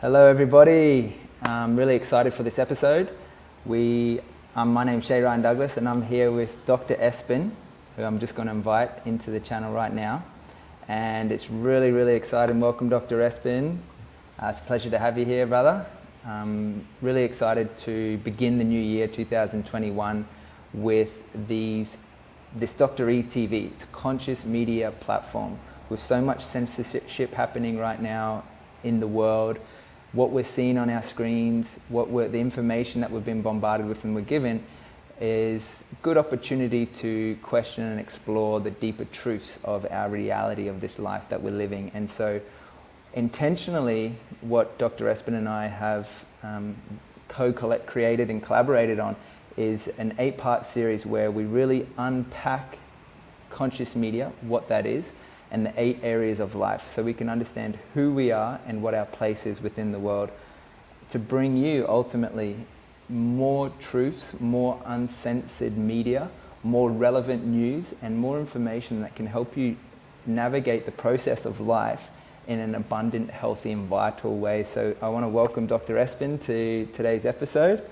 Hello everybody, I'm really excited for this episode. My name's Shay Douglas and I'm here with Dr Espen, who I'm just going to invite into the channel right now. And it's really exciting. Welcome Dr Espen. It's a pleasure to have you here, brother. I'm really excited to begin the new year 2021 with this Dr EHTV. It's conscious media platform with so much censorship happening right now in the world. What we're seeing on our screens, the information that we've been bombarded with and we're given is a good opportunity to question and explore the deeper truths of our reality of this life that we're living. And so intentionally, what Dr Espen and I have created and collaborated on is an 8-part series where we really unpack conscious media, what that is, and the 8 areas of life, so we can understand who we are and what our place is within the world, to bring you ultimately more truths, more uncensored media, more relevant news, and more information that can help you navigate the process of life in an abundant, healthy, and vital way. So I want to welcome Dr Espen to today's episode.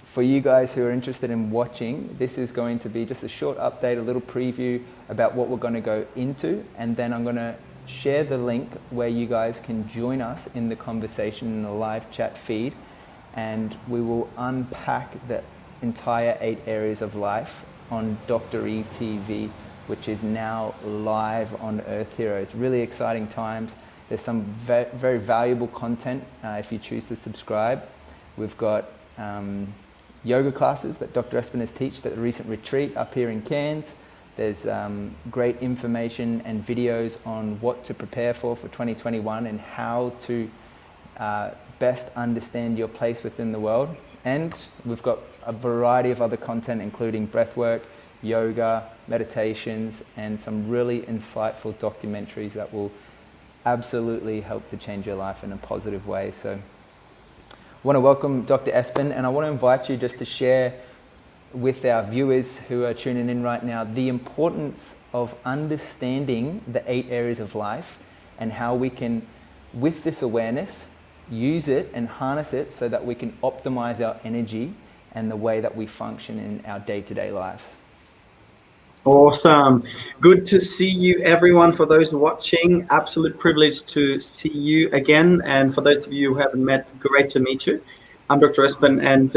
For you guys who are interested in watching, this is going to be just a short update, a little preview about what we're going to go into, and then I'm going to share the link where you guys can join us in the conversation in the live chat feed, and we will unpack the entire 8 areas of life on Dr EHTV, which is now live on Earth Heroes. Really exciting times. There's some very valuable content if you choose to subscribe. We've got yoga classes that Dr Espen has taught at a recent retreat up here in Cairns. There's great information and videos on what to prepare for 2021 and how to best understand your place within the world. And we've got a variety of other content, including breathwork, yoga, meditations, and some really insightful documentaries that will absolutely help to change your life in a positive way. So I want to welcome Dr Espen, and I want to invite you just to share with our viewers who are tuning in right now the importance of understanding the 8 areas of life and how we can, with this awareness, use it and harness it so that we can optimize our energy and the way that we function in our day-to-day lives. Awesome. Good to see you, everyone. For those watching, absolute privilege to see you again. And for those of you who haven't met, great to meet you. I'm Dr Espen, and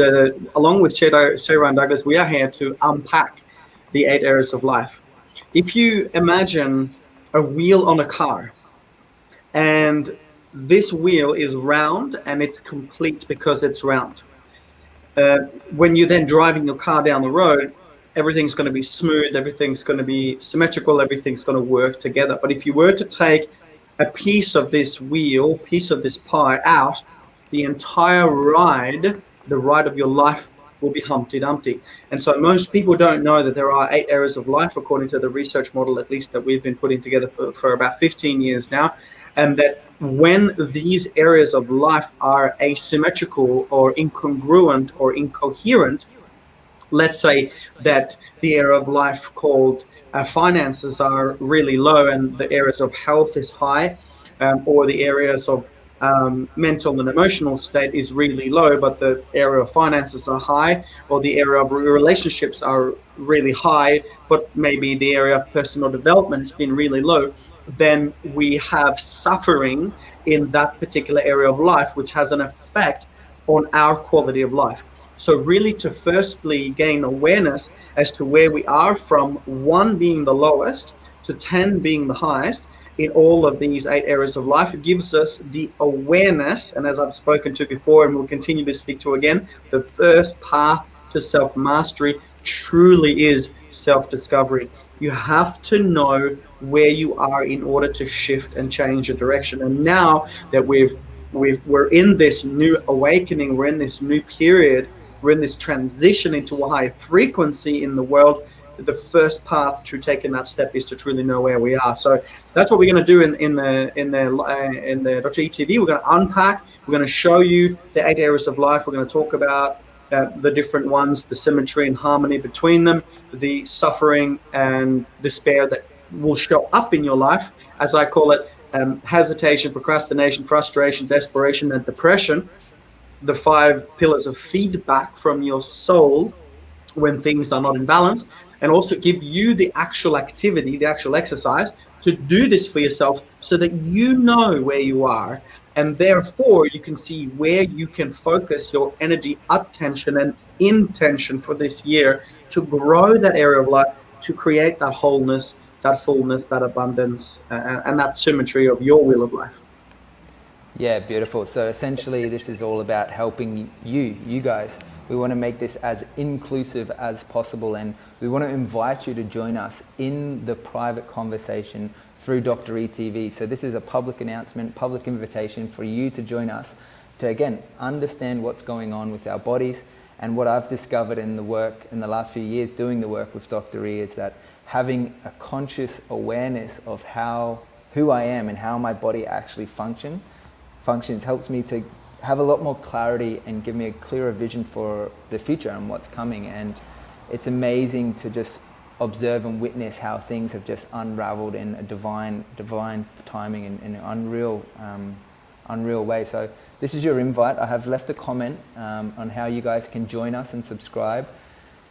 along with Shay Douglas, we are here to unpack the 8 areas of life. If you imagine a wheel on a car, and this wheel is round and it's complete because it's round. When you're then driving your car down the road, everything's going to be smooth, everything's going to be symmetrical, everything's going to work together. But if you were to take a piece of this wheel, piece of this pie out, the entire ride, the ride of your life, will be Humpty Dumpty. And so most people don't know that there are 8 areas of life, according to the research model, at least that we've been putting together for about 15 years now. And that when these areas of life are asymmetrical or incongruent or incoherent, let's say that the area of life called finances are really low and the areas of health is high, or the areas of mental and emotional state is really low, but the area of finances are high, or the area of relationships are really high, but maybe the area of personal development has been really low, then we have suffering in that particular area of life, which has an effect on our quality of life. So really to firstly gain awareness as to where we are, from 1 being the lowest to 10 being the highest in all of these 8 areas of life, it gives us the awareness. And as I've spoken to before and will continue to speak to again, the first path to self-mastery truly is self-discovery. You have to know where you are in order to shift and change your direction. And now that we're in this new awakening, we're in this new period, we're in this transition into a higher frequency in the world, the first path to taking that step is to truly know where we are. So that's what we're going to do in the Dr EHTV. We're going to unpack. We're going to show you the 8 areas of life. We're going to talk about the different ones, the symmetry and harmony between them, the suffering and despair that will show up in your life, as I call it, hesitation, procrastination, frustration, desperation, and depression, the 5 pillars of feedback from your soul when things are not in balance, and also give you the actual activity, the actual exercise to do this for yourself so that you know where you are, and therefore you can see where you can focus your energy, attention, and intention for this year to grow that area of life, to create that wholeness, that fullness, that abundance, and that symmetry of your wheel of life. Yeah, beautiful. So essentially this is all about helping you guys. We want to make this as inclusive as possible, and we want to invite you to join us in the private conversation through Dr EHTV. So this is a public announcement, public invitation for you to join us to, again, understand what's going on with our bodies. And what I've discovered in the work in the last few years doing the work with Dr E is that having a conscious awareness of who I am and how my body actually functions helps me to have a lot more clarity and give me a clearer vision for the future and what's coming. And it's amazing to just observe and witness how things have just unraveled in a divine timing in an unreal way. So this is your invite. I have left a comment on how you guys can join us and subscribe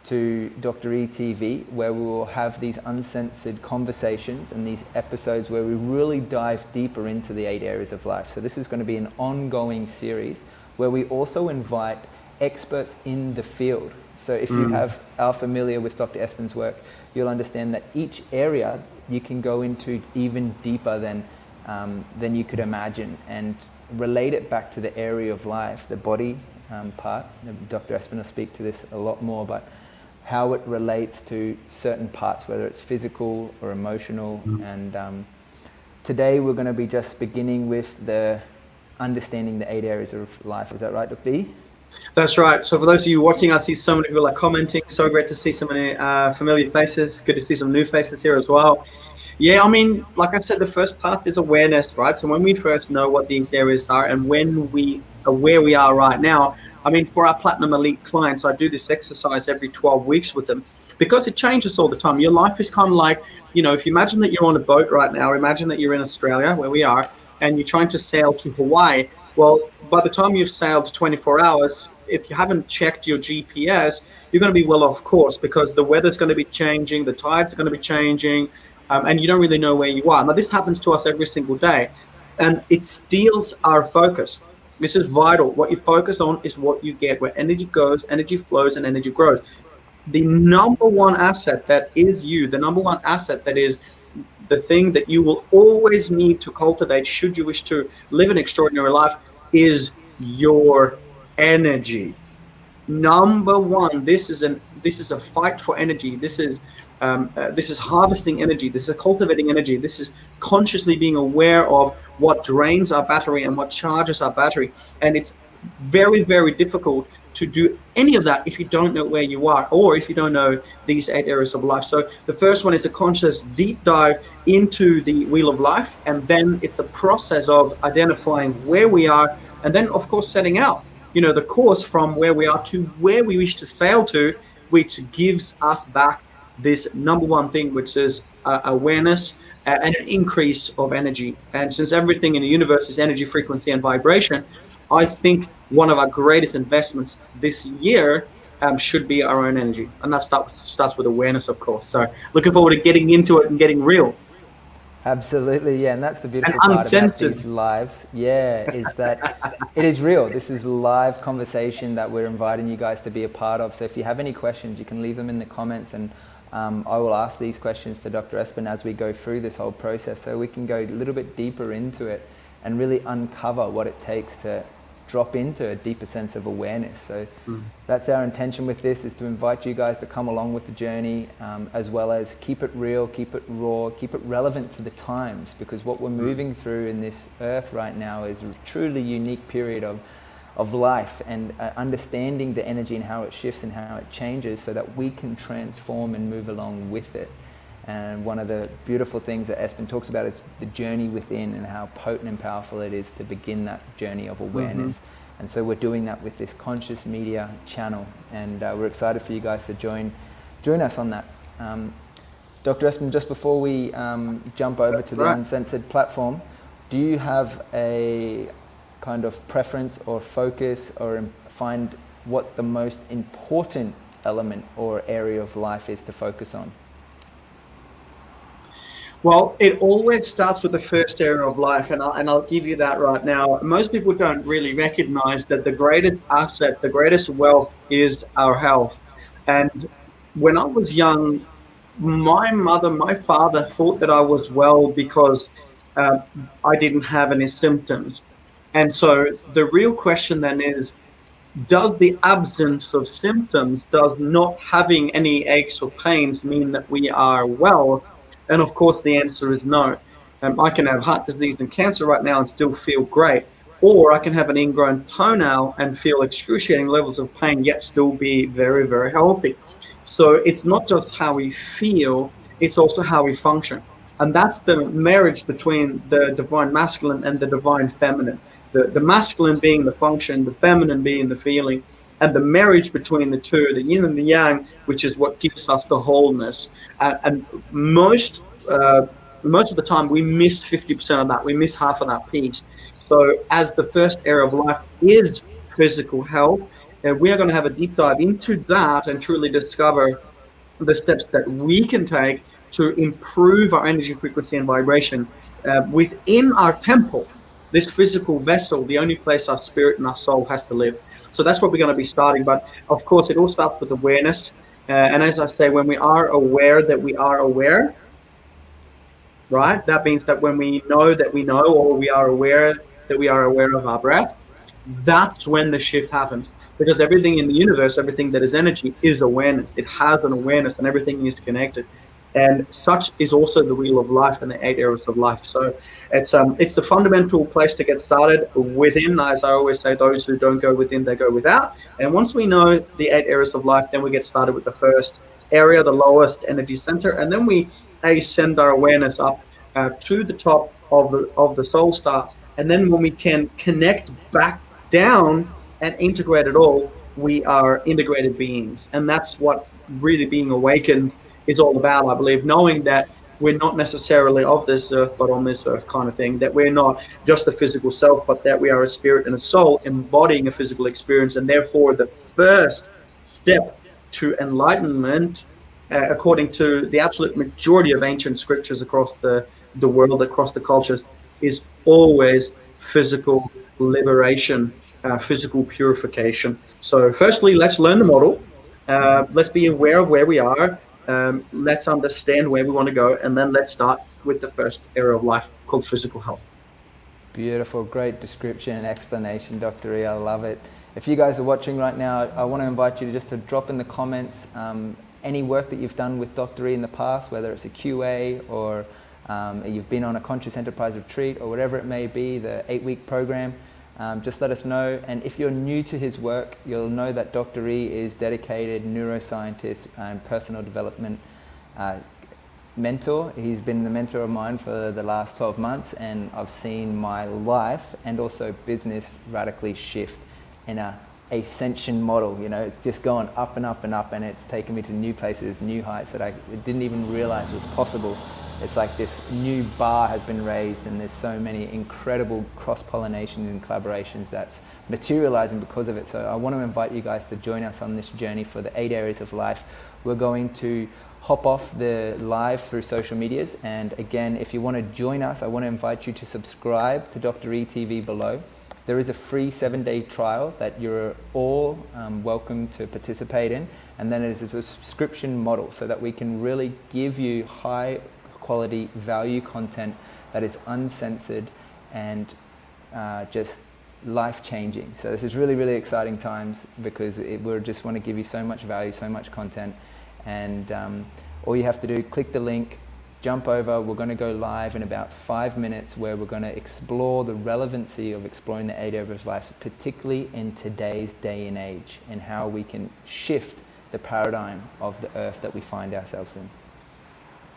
to Dr EHTV, where we will have these uncensored conversations and these episodes where we really dive deeper into the 8 areas of life. So this is going to be an ongoing series where we also invite experts in the field. So if you are familiar with Dr Espen's work, you'll understand that each area you can go into even deeper than you could imagine, and relate it back to the area of life, the body part. Dr Espen will speak to this a lot more, but how it relates to certain parts, whether it's physical or emotional. And today we're going to be just beginning with the understanding the 8 areas of life. Is that right, Dr. E? That's right. So for those of you watching, I see so many people are commenting. So great to see so many familiar faces. Good to see some new faces here as well. Yeah, I mean, like I said, the first part is awareness, right? So when we first know what these areas are and when we are where we are right now, I mean, for our Platinum Elite clients, I do this exercise every 12 weeks with them because it changes all the time. Your life is kind of like, you know, if you imagine that you're on a boat right now, imagine that you're in Australia, where we are, and you're trying to sail to Hawaii. Well, by the time you've sailed 24 hours, if you haven't checked your GPS, you're going to be well off course because the weather's going to be changing, the tides are going to be changing, and you don't really know where you are. Now, this happens to us every single day, and it steals our focus. This is vital. What you focus on is what you get. Where energy goes, energy flows, and energy grows. The number one asset that is you, the number one asset that is the thing that you will always need to cultivate should you wish to live an extraordinary life, is your energy. Number one, this is a fight for energy. This is harvesting energy. This is cultivating energy. This is consciously being aware of what drains our battery and what charges our battery. And it's very, very difficult to do any of that if you don't know where you are, or if you don't know these 8 areas of life. So the first one is a conscious deep dive into the wheel of life, and then it's a process of identifying where we are, and then of course setting out, you know, the course from where we are to where we wish to sail to, which gives us back this number one thing, which is awareness and an increase of energy. And since everything in the universe is energy, frequency, and vibration, I think one of our greatest investments this year should be our own energy. And that starts with awareness, of course. So looking forward to getting into it and getting real. Absolutely, yeah, and that's the beautiful part about these lives, yeah, is that it is real. This is live conversation that we're inviting you guys to be a part of. So if you have any questions, you can leave them in the comments, and I will ask these questions to Dr. Espen as we go through this whole process, so we can go a little bit deeper into it and really uncover what it takes to drop into a deeper sense of awareness. So that's our intention with this, is to invite you guys to come along with the journey, as well as keep it real, keep it raw, keep it relevant to the times, because what we're moving through in this earth right now is a truly unique period of life, and understanding the energy and how it shifts and how it changes so that we can transform and move along with it. And one of the beautiful things that Espen talks about is the journey within, and how potent and powerful it is to begin that journey of awareness. And so we're doing that with this conscious media channel, and we're excited for you guys to join us on that. Dr. Espen, just before we jump over to the uncensored platform, Do you have a kind of preference or focus or find what the most important element or area of life is to focus on? Well, it always starts with the first area of life, and I'll give you that right now. Most people don't really recognize that the greatest asset, the greatest wealth is our health. And when I was young, my mother, my father thought that I was well because uh, I didn't have any symptoms. And so the real question then is, does the absence of symptoms, does not having any aches or pains mean that we are well? And of course, the answer is no. I can have heart disease and cancer right now and still feel great. Or I can have an ingrown toenail and feel excruciating levels of pain, yet still be very, very healthy. So it's not just how we feel, it's also how we function. And that's the marriage between the divine masculine and the divine feminine. The masculine being the function, the feminine being the feeling, and the marriage between the two, the yin and the yang, which is what gives us the wholeness. And most of the time, we miss 50% of that. We miss half of that piece. So, as the first area of life is physical health, we are going to have a deep dive into that and truly discover the steps that we can take to improve our energy frequency and vibration within our temple, this physical vessel, the only place our spirit and our soul has to live. So that's what we're going to be starting. But of course, it all starts with awareness. And as I say, when we are aware that we are aware, right? That means that when we know that we know, or we are aware that we are aware of our breath, that's when the shift happens. Because everything in the universe, everything that is energy, is awareness. It has an awareness, and everything is connected. And such is also the wheel of life and the 8 areas of life. So it's the fundamental place to get started within. As I always say, those who don't go within, they go without. And once we know the 8 areas of life, then we get started with the first area, the lowest energy center, and then we send our awareness up to the top of the soul star. And then when we can connect back down and integrate it all, we are integrated beings. And that's what really being awakened is all about, I believe, knowing that we're not necessarily of this earth, but on this earth kind of thing, that we're not just a physical self, but that we are a spirit and a soul embodying a physical experience. And therefore, the first step to enlightenment, according to the absolute majority of ancient scriptures across the world, across the cultures, is always physical liberation, physical purification. So firstly, let's learn the model. Let's be aware of where we are. Let's understand where we want to go. And then let's start with the first area of life called physical health. Beautiful, great description and explanation, Dr. E. I love it. If you guys are watching right now, I want to invite you to drop in the comments any work that you've done with Dr. E in the past, whether it's a QA or you've been on a conscious enterprise retreat or whatever it may be, the 8-week program. Just let us know. And if you're new to his work, you'll know that Dr. E is dedicated neuroscientist and personal development mentor. He's been the mentor of mine for the last 12 months, and I've seen my life and also business radically shift in a ascension model. You know, it's just gone up and up and up, and it's taken me to new places, new heights that I didn't even realize was possible. It's like this new bar has been raised, and there's so many incredible cross-pollinations and collaborations that's materializing because of it. So I want to invite you guys to join us on this journey for the 8 areas of life. We're going to hop off the live through social medias, and again, if you want to join us, I want to invite you to subscribe to Dr. EHTV below. There is a free 7-day trial that you're all welcome to participate in, and then it is a subscription model so that we can really give you high quality value content that is uncensored and just life-changing. So this is really, really exciting times because we just want to give you so much value, so much content, and all you have to do, click the link, jump over. We're going to go live in about 5 minutes where we're going to explore the relevancy of exploring the 8 areas of life, particularly in today's day and age, and how we can shift the paradigm of the earth that we find ourselves in.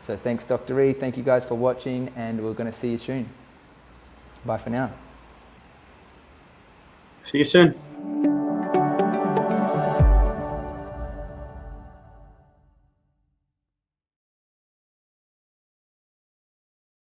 So thanks, Dr. E. Thank you guys for watching, and we're going to see you soon. Bye for now. See you soon.